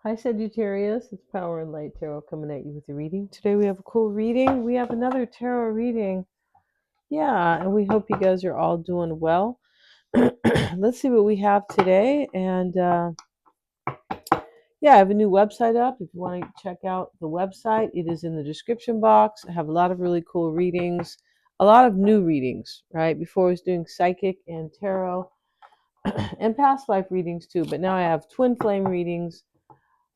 Hi, Sagittarius. It's Power and Light Tarot coming at you with a reading. Today we have a cool reading. We have another tarot reading. Yeah, and we hope you guys are all doing well. Let's see what we have today. And yeah, I have a new website up. If you want to check out the website, it is in the description box. I have a lot of really cool readings, a lot of new readings, right? Before I was doing psychic and tarot and past life readings too, but now I have twin flame readings,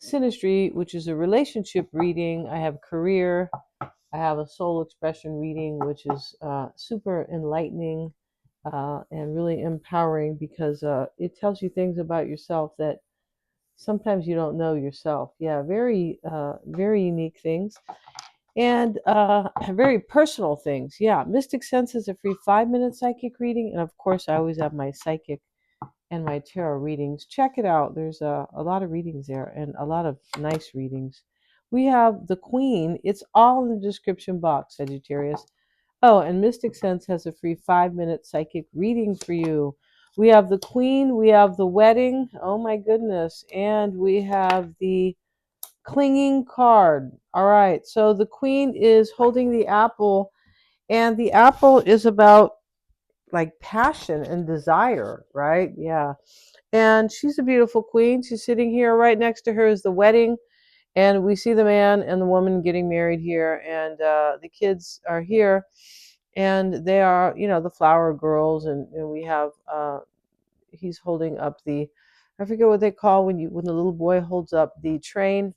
Synastry, which is a relationship reading. I have career. I have a soul expression reading, which is super enlightening and really empowering because it tells you things about yourself that sometimes you don't know yourself. Yeah, very unique things and very personal things. Yeah, Mystic Sense is a free 5-minute psychic reading, and of course, I always have my psychic and my tarot readings. Check it out. There's a lot of readings there and a lot of nice readings. We have the Queen. It's all in the description box, Sagittarius. Oh, and Mystic Sense has a free 5-minute psychic reading for you. We have the Queen. We have the Wedding. Oh my goodness. And we have the Clinging card. All right. So the Queen is holding the apple, and the apple is about like passion and desire, right? Yeah. And she's a beautiful queen. She's sitting here. Right next to her is the wedding. And we see the man and the woman getting married here. And the kids are here. And they are, the flower girls. And we have, he's holding up I forget what they call when the little boy holds up the train.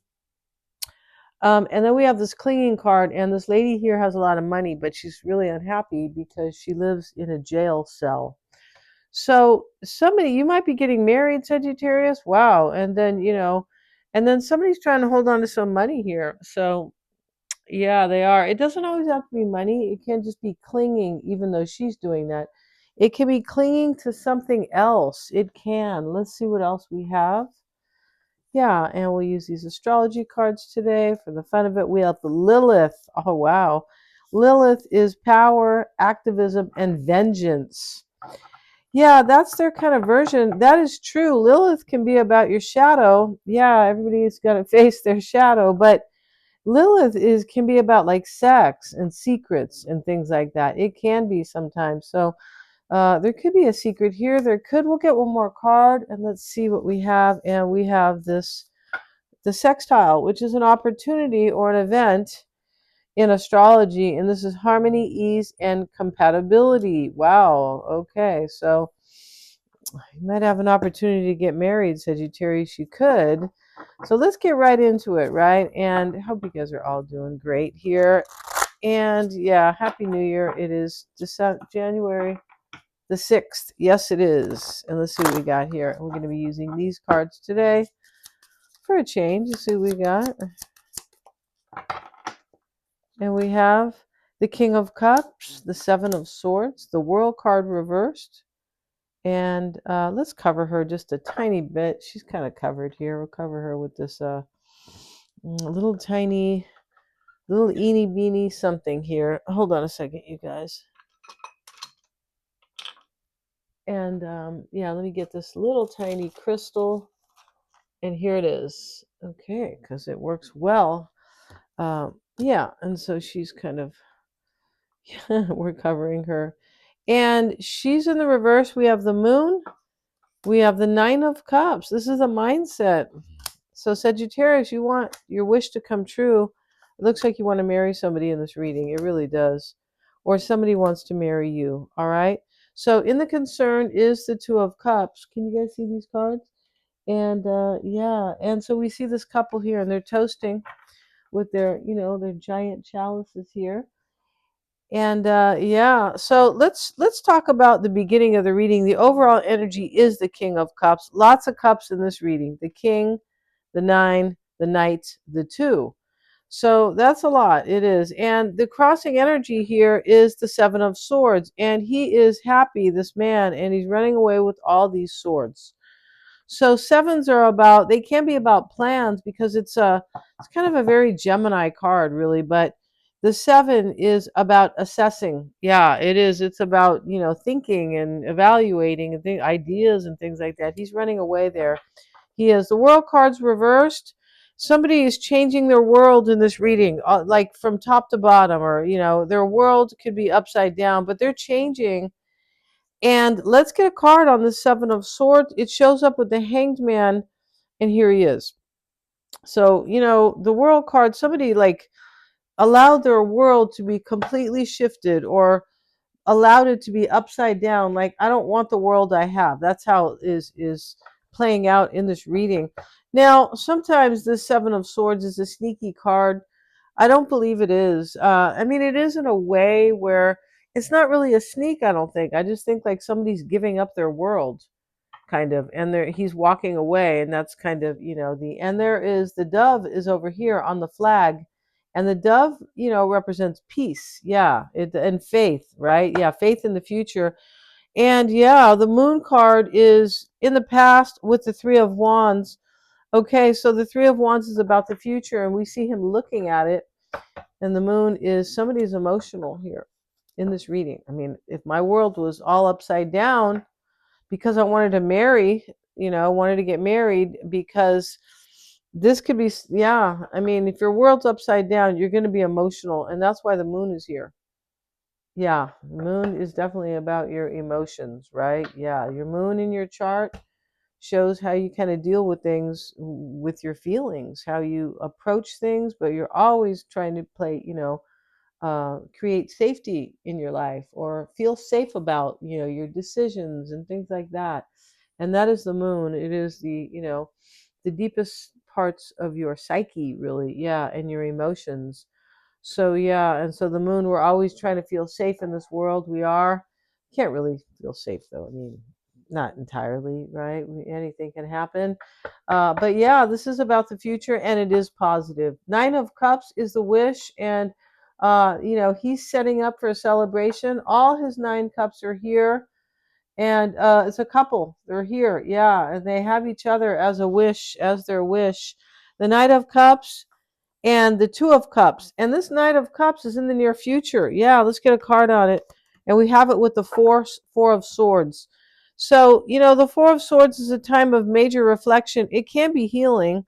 And then we have this clinging card. And this lady here has a lot of money, but she's really unhappy because she lives in a jail cell. So somebody, you might be getting married, Sagittarius. Wow. And then somebody's trying to hold on to some money here. So yeah, they are. It doesn't always have to be money. It can just be clinging, even though she's doing that. It can be clinging to something else. It can. Let's see what else we have. Yeah, and we'll use these astrology cards today for the fun of it. We have the Lilith. Oh, wow. Lilith is power, activism, and vengeance. Yeah, that's their kind of version. That is true. Lilith can be about your shadow. Yeah, everybody's got to face their shadow, but Lilith is can be about like sex and secrets and things like that. It can be sometimes. So there could be a secret here. We'll get one more card and let's see what we have. And we have the sextile, which is an opportunity or an event in astrology. And this is harmony, ease, and compatibility. Wow. Okay. So you might have an opportunity to get married, Sagittarius. You could. So let's get right into it, right? And I hope you guys are all doing great here. And yeah, Happy New Year. It is January the 6th. Yes, it is. And let's see what we got here. We're going to be using these cards today for a change. Let's see what we got. And we have the King of Cups, the Seven of Swords, the World card reversed. And let's cover her just a tiny bit. She's kind of covered here. We'll cover her with this little tiny, little eeny beeny something here. Hold on a second, you guys. And yeah, let me get this little tiny crystal. And here it is. Okay, because it works well. Yeah, and so she's kind of, we're covering her. And she's in the reverse. We have the moon. We have the Nine of Cups. This is a mindset. So Sagittarius, you want your wish to come true. It looks like you want to marry somebody in this reading. It really does. Or somebody wants to marry you. All right. So in the concern is the Two of Cups. Can you guys see these cards? And yeah, and so we see this couple here, and they're toasting with their giant chalices here. And yeah, so let's talk about the beginning of the reading. The overall energy is the King of Cups. Lots of cups in this reading. The King, the Nine, the Knight, the Two. So that's a lot. It is. And the crossing energy here is the Seven of Swords. And he is happy, this man, and he's running away with all these swords. So sevens are about, they can be about plans because it's kind of a very Gemini card, really, but the seven is about assessing. Yeah, it is. It's about, thinking and evaluating and ideas and things like that. He's running away there. He has the world cards reversed. somebody is changing their world in this reading, like from top to bottom, or their world could be upside down, but they're changing. And let's get a card on the Seven of Swords. It shows up with the Hanged Man, and here he is. So, the World card, somebody like allowed their world to be completely shifted, or allowed it to be upside down. Like, I don't want the world I have. That's how it is playing out in this reading. Now, sometimes this Seven of Swords is a sneaky card. I don't believe it is. I mean, it is in a way where it's not really a sneak, I don't think. I just think like somebody's giving up their world, kind of, and he's walking away, and that's kind of, and there is the dove is over here on the flag, and the dove, represents peace. Yeah, and faith, right? Yeah, faith in the future. And yeah, the moon card is in the past with the Three of Wands. Okay, so the Three of Wands is about the future, and we see him looking at it, and the moon is somebody's emotional here in this reading. I mean, if my world was all upside down because I wanted to marry, wanted to get married, because this could be, yeah. I mean, if your world's upside down, you're going to be emotional, and that's why the moon is here. Yeah, moon is definitely about your emotions, right? Yeah, your moon in your chart shows how you kind of deal with things with your feelings, how you approach things, but you're always trying to play, create safety in your life, or feel safe about, your decisions and things like that. And that is the moon. It is the deepest parts of your psyche, really. Yeah, and your emotions. So yeah, and so the moon, we're always trying to feel safe in this world. We are. Can't really feel safe though. I mean, not entirely, right? Anything can happen. But yeah, this is about the future, and it is positive. Nine of Cups is the wish, and he's setting up for a celebration. All his nine cups are here, and it's a couple. They're here, yeah, and they have each other as a wish, as their wish. The Knight of Cups and the Two of Cups. And this Knight of Cups is in the near future. Yeah, let's get a card on it. And we have it with the Four of Swords. So, the Four of Swords is a time of major reflection. It can be healing.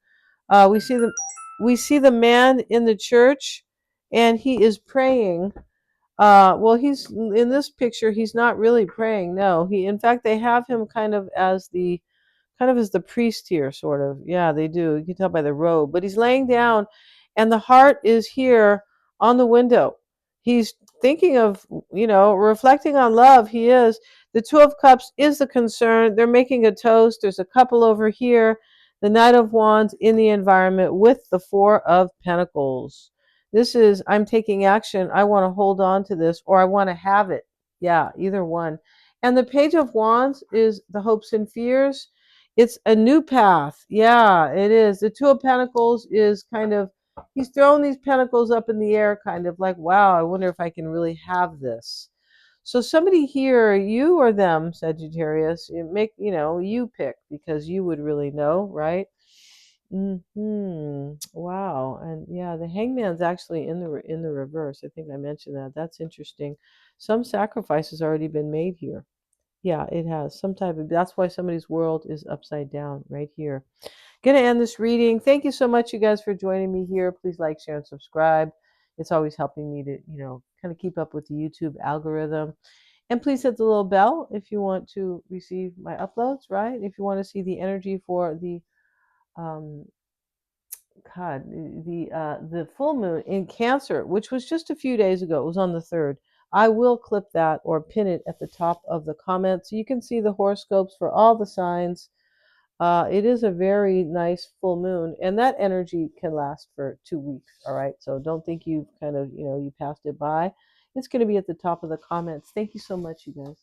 We see the man in the church, and he is praying. Well, he's in this picture. He's not really praying. No, in fact, they have him kind of as the priest here, sort of. Yeah, they do. You can tell by the robe. But he's laying down, and the heart is here on the window. He's thinking of, reflecting on love. He is. The Two of Cups is the concern. They're making a toast. There's a couple over here. The Knight of Wands in the environment with the Four of Pentacles. This is, I'm taking action. I want to hold on to this, or I want to have it. Yeah, either one. And the Page of Wands is the hopes and fears. It's a new path. Yeah, it is. The Two of Pentacles is kind of, he's throwing these pentacles up in the air, kind of like, wow, I wonder if I can really have this. So somebody here, you or them, Sagittarius, you pick, because you would really know, right? Wow. And yeah, the Hangman's actually in the reverse. I think I mentioned that. That's interesting. Some sacrifice has already been made here. Yeah, it has some type of. That's why somebody's world is upside down right here. Gonna end this reading. Thank you so much, you guys, for joining me here. Please like, share, and subscribe. It's always helping me to, kind of keep up with the YouTube algorithm. And please hit the little bell if you want to receive my uploads, right? If you want to see the energy for the um, God, the full moon in Cancer, which was just a few days ago. It was on the 3rd. I will clip that or pin it at the top of the comment so you can see the horoscopes for all the signs. It is a very nice full moon, and that energy can last for 2 weeks. All right, so don't think you've kind of, you passed it by. It's going to be at the top of the comments. Thank you so much, you guys.